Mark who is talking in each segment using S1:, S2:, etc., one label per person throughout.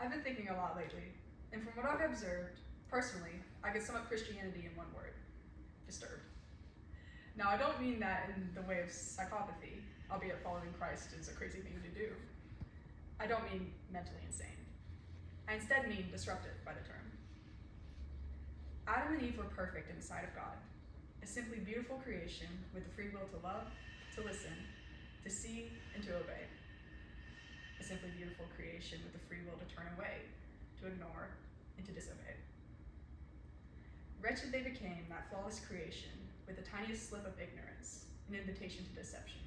S1: I've been thinking a lot lately, and from what I've observed, personally, I could sum up Christianity in one word: disturbed. Now, I don't mean that in the way of psychopathy, albeit following Christ is a crazy thing to do. I don't mean mentally insane. I instead mean disruptive by the term. Adam and Eve were perfect in the sight of God, a simply beautiful creation with the free will to love, to listen, to see, and to obey. A simply beautiful creation with the free will to turn away, to ignore, and to disobey. Wretched they became, that flawless creation, with the tiniest slip of ignorance, an invitation to deception.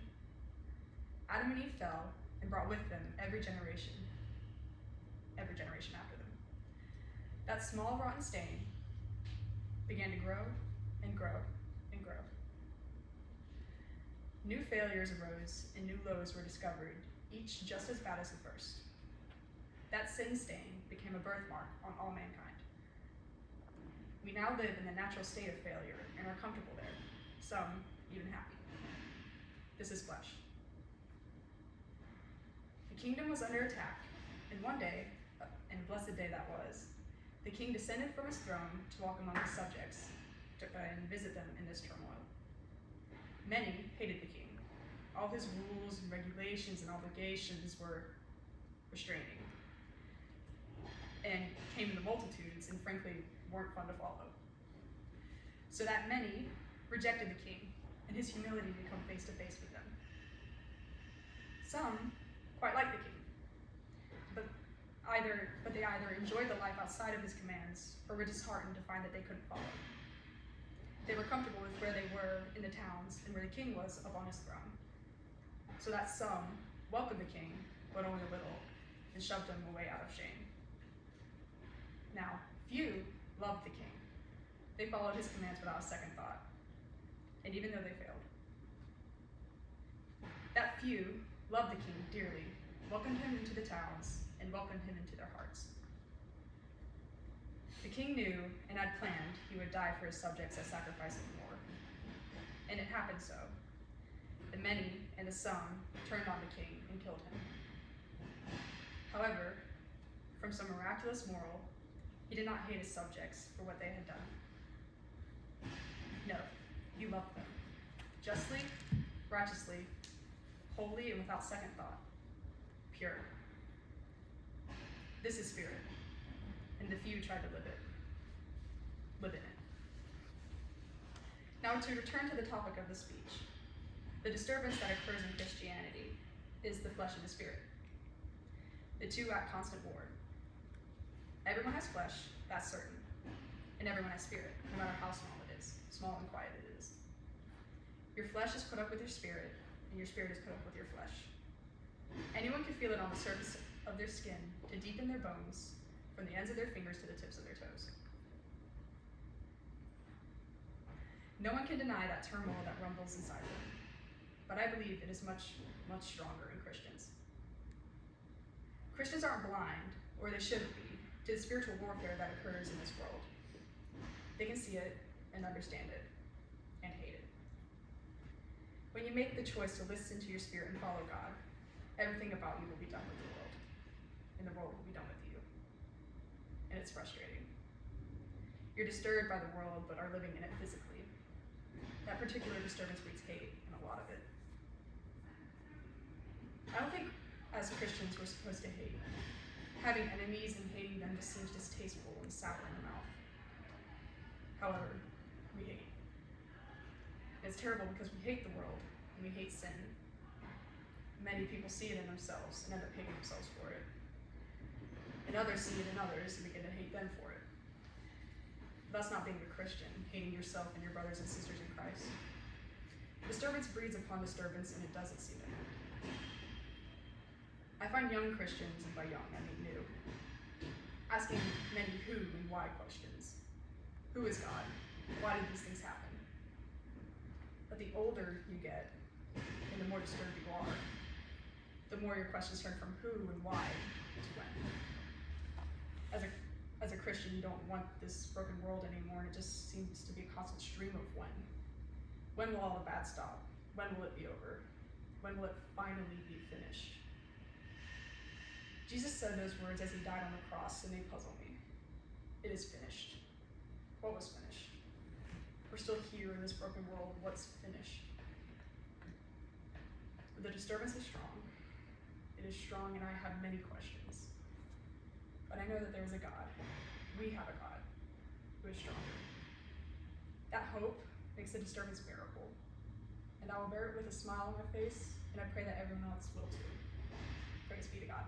S1: Adam and Eve fell and brought with them every generation after them. That small rotten stain began to grow and grow and grow. New failures arose and new lows were discovered, each just as bad as the first. That sin stain became a birthmark on all mankind. We now live in the natural state of failure and are comfortable there, some even happy. This is flesh. The kingdom was under attack, and one day, and a blessed day that was, the king descended from his throne to walk among his subjects and visit them in this turmoil. Many hated the king. All his rules and regulations and obligations were restraining and came in the multitudes and frankly weren't fun to follow. So that many rejected the king and his humility to come face to face with them. Some quite liked the king, but they either enjoyed the life outside of his commands or were disheartened to find that they couldn't follow. They were comfortable with where they were in the towns and where the king was up on his throne. So that some welcomed the king, but only a little, and shoved him away out of shame. Now, few loved the king. They followed his commands without a second thought, and even though they failed. That few loved the king dearly, welcomed him into the towns, and welcomed him into their hearts. The king knew and had planned he would die for his subjects as sacrifice of war. And it happened so. The many and the some turned on the king and killed him. However, from some miraculous moral, he did not hate his subjects for what they had done. No, he loved them, justly, righteously, holy, and without second thought, pure. This is spirit, and the few tried to live in it. Now, to return to the topic of the speech, the disturbance that occurs in Christianity is the flesh and the spirit. The two at constant war. Everyone has flesh, that's certain, and everyone has spirit, no matter how small it is, small and quiet it is. Your flesh is put up with your spirit, and your spirit is put up with your flesh. Anyone can feel it on the surface of their skin to deep in their bones, from the ends of their fingers to the tips of their toes. No one can deny that turmoil that rumbles inside them, but I believe it is much, much stronger in Christians. Christians aren't blind, or they shouldn't be, to the spiritual warfare that occurs in this world. They can see it and understand it and hate it. When you make the choice to listen to your spirit and follow God, everything about you will be done with the world, and the world will be done with you. And it's frustrating. You're disturbed by the world, but are living in it physically. That particular disturbance breeds hate, and a lot of it. I don't think as Christians we're supposed to hate. Having enemies and hating them just seems distasteful and sour in the mouth. However, we hate. It's terrible because we hate the world, and we hate sin. Many people see it in themselves and end up hating themselves for it. And others see it in others and begin to hate them for it. That's not being a Christian, hating yourself and your brothers and sisters in Christ. Disturbance breeds upon disturbance, and it doesn't seem to end. I find young Christians, and by young I mean new, asking many who and why questions. Who is God? Why did these things happen? But the older you get, and the more disturbed you are, the more your questions turn from who and why to when. As a Christian, you don't want this broken world anymore, and it just seems to be a constant stream of when. When will all the bad stop? When will it be over? When will it finally be finished? Jesus said those words as he died on the cross, and they puzzle me. It is finished. What was finished? We're still here in this broken world. What's finished? The disturbance is strong. It is strong, and I have many questions. But I know that there is a God. We have a God who is stronger. That hope makes the disturbance bearable. And I will bear it with a smile on my face, and I pray that everyone else will too. Praise be to God.